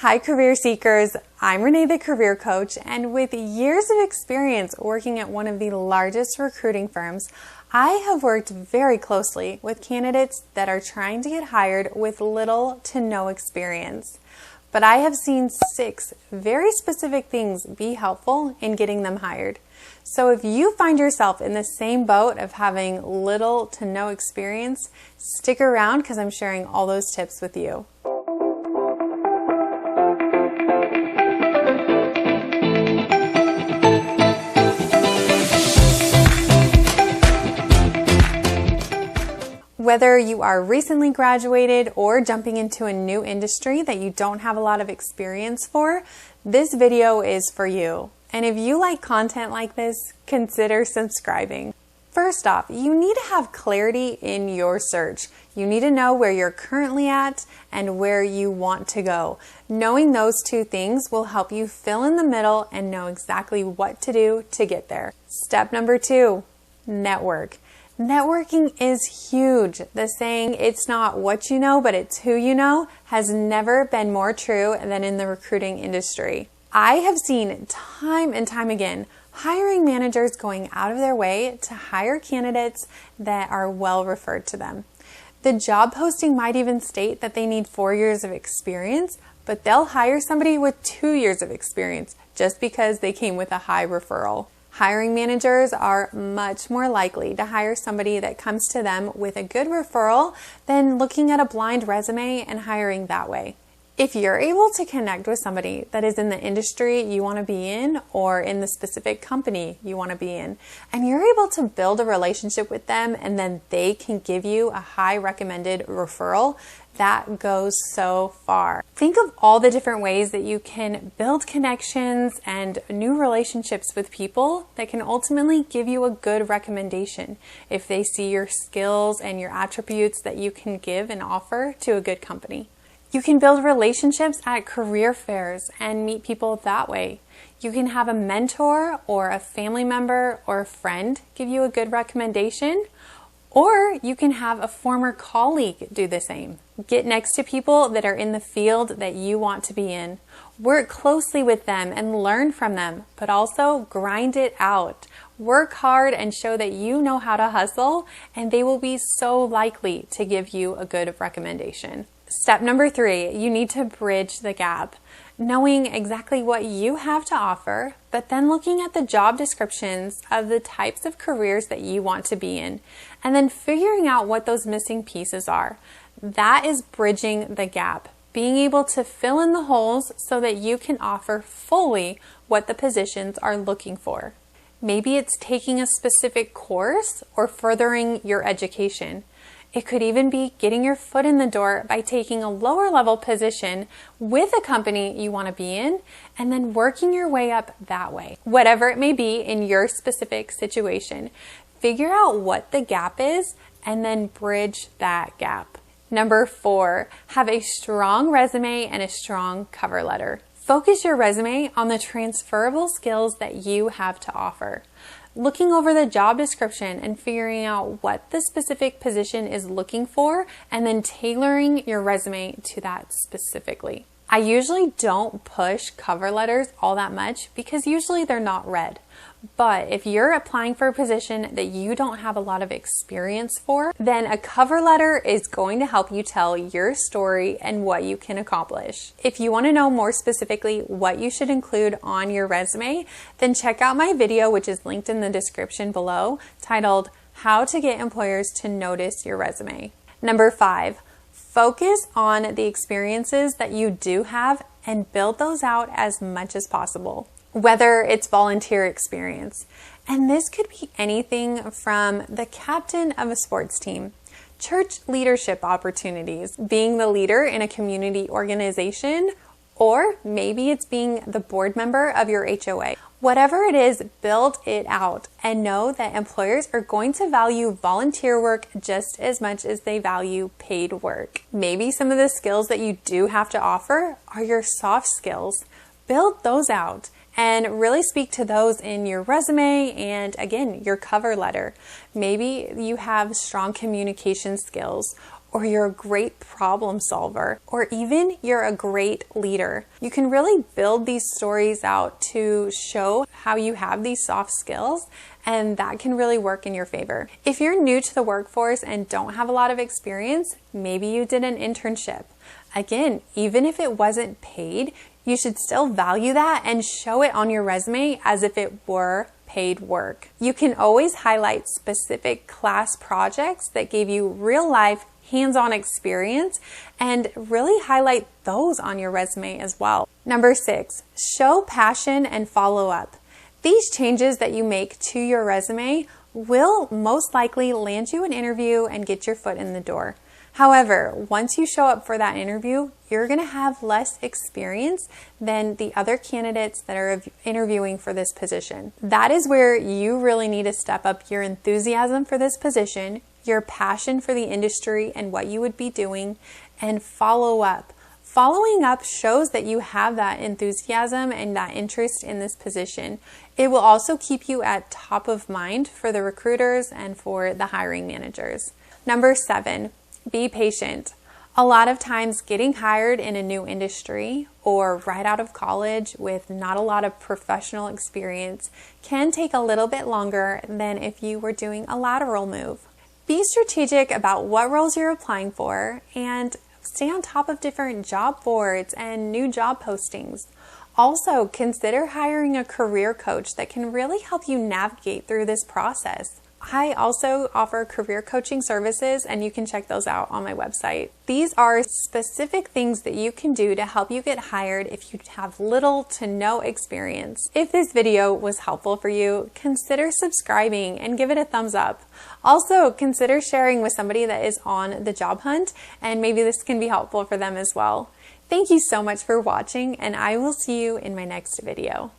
Hi career seekers, I'm Renee the Career Coach, and with years of experience working at one of the largest recruiting firms, I have worked very closely with candidates that are trying to get hired with little to no experience. But I have seen 6 very specific things be helpful in getting them hired. So if you find yourself in the same boat of having little to no experience, stick around because I'm sharing all those tips with you. Whether you are recently graduated or jumping into a new industry that you don't have a lot of experience for, this video is for you. And if you like content like this, consider subscribing. First off, you need to have clarity in your search. You need to know where you're currently at and where you want to go. Knowing those 2 things will help you fill in the middle and know exactly what to do to get there. Step number 2, network. Networking is huge. The saying, it's not what you know, but it's who you know, has never been more true than in the recruiting industry. I have seen time and time again hiring managers going out of their way to hire candidates that are well referred to them. The job posting might even state that they need 4 years of experience, but they'll hire somebody with 2 years of experience just because they came with a high referral. Hiring managers are much more likely to hire somebody that comes to them with a good referral than looking at a blind resume and hiring that way. If you're able to connect with somebody that is in the industry you want to be in or in the specific company you want to be in, and you're able to build a relationship with them and then they can give you a high recommended referral, that goes so far. Think of all the different ways that you can build connections and new relationships with people that can ultimately give you a good recommendation if they see your skills and your attributes that you can give and offer to a good company. You can build relationships at career fairs and meet people that way. You can have a mentor or a family member or a friend give you a good recommendation, or you can have a former colleague do the same. Get next to people that are in the field that you want to be in. Work closely with them and learn from them, but also grind it out. Work hard and show that you know how to hustle, and they will be so likely to give you a good recommendation. Step number 3, you need to bridge the gap. Knowing exactly what you have to offer, but then looking at the job descriptions of the types of careers that you want to be in, and then figuring out what those missing pieces are. That is bridging the gap. Being able to fill in the holes so that you can offer fully what the positions are looking for. Maybe it's taking a specific course or furthering your education. It could even be getting your foot in the door by taking a lower level position with a company you want to be in and then working your way up that way. Whatever it may be in your specific situation, figure out what the gap is and then bridge that gap. Number 4, have a strong resume and a strong cover letter. Focus your resume on the transferable skills that you have to offer. Looking over the job description and figuring out what the specific position is looking for and then tailoring your resume to that specifically. I usually don't push cover letters all that much because usually they're not read. But if you're applying for a position that you don't have a lot of experience for, then a cover letter is going to help you tell your story and what you can accomplish. If you want to know more specifically what you should include on your resume, then check out my video, which is linked in the description below, titled How to Get Employers to Notice Your Resume. Number 5, focus on the experiences that you do have and build those out as much as possible. Whether it's volunteer experience, and this could be anything from the captain of a sports team, church leadership opportunities, being the leader in a community organization, or maybe it's being the board member of your HOA. Whatever it is, build it out and know that employers are going to value volunteer work just as much as they value paid work. Maybe some of the skills that you do have to offer are your soft skills. Build those out and really speak to those in your resume and, again, your cover letter. Maybe you have strong communication skills, or you're a great problem solver, or even you're a great leader. You can really build these stories out to show how you have these soft skills, and that can really work in your favor. If you're new to the workforce and don't have a lot of experience, maybe you did an internship. Again, even if it wasn't paid, you should still value that and show it on your resume as if it were paid work. You can always highlight specific class projects that gave you real life hands-on experience and really highlight those on your resume as well. Number 6, show passion and follow up. These changes that you make to your resume will most likely land you an interview and get your foot in the door. However, once you show up for that interview, you're going to have less experience than the other candidates that are interviewing for this position. That is where you really need to step up your enthusiasm for this position, your passion for the industry and what you would be doing, and follow up. Following up shows that you have that enthusiasm and that interest in this position. It will also keep you at top of mind for the recruiters and for the hiring managers. Number 7, be patient. A lot of times getting hired in a new industry or right out of college with not a lot of professional experience can take a little bit longer than if you were doing a lateral move. Be strategic about what roles you're applying for and stay on top of different job boards and new job postings. Also, consider hiring a career coach that can really help you navigate through this process. I also offer career coaching services, and you can check those out on my website. These are specific things that you can do to help you get hired if you have little to no experience. If this video was helpful for you, consider subscribing and give it a thumbs up. Also, consider sharing with somebody that is on the job hunt, and maybe this can be helpful for them as well. Thank you so much for watching, and I will see you in my next video.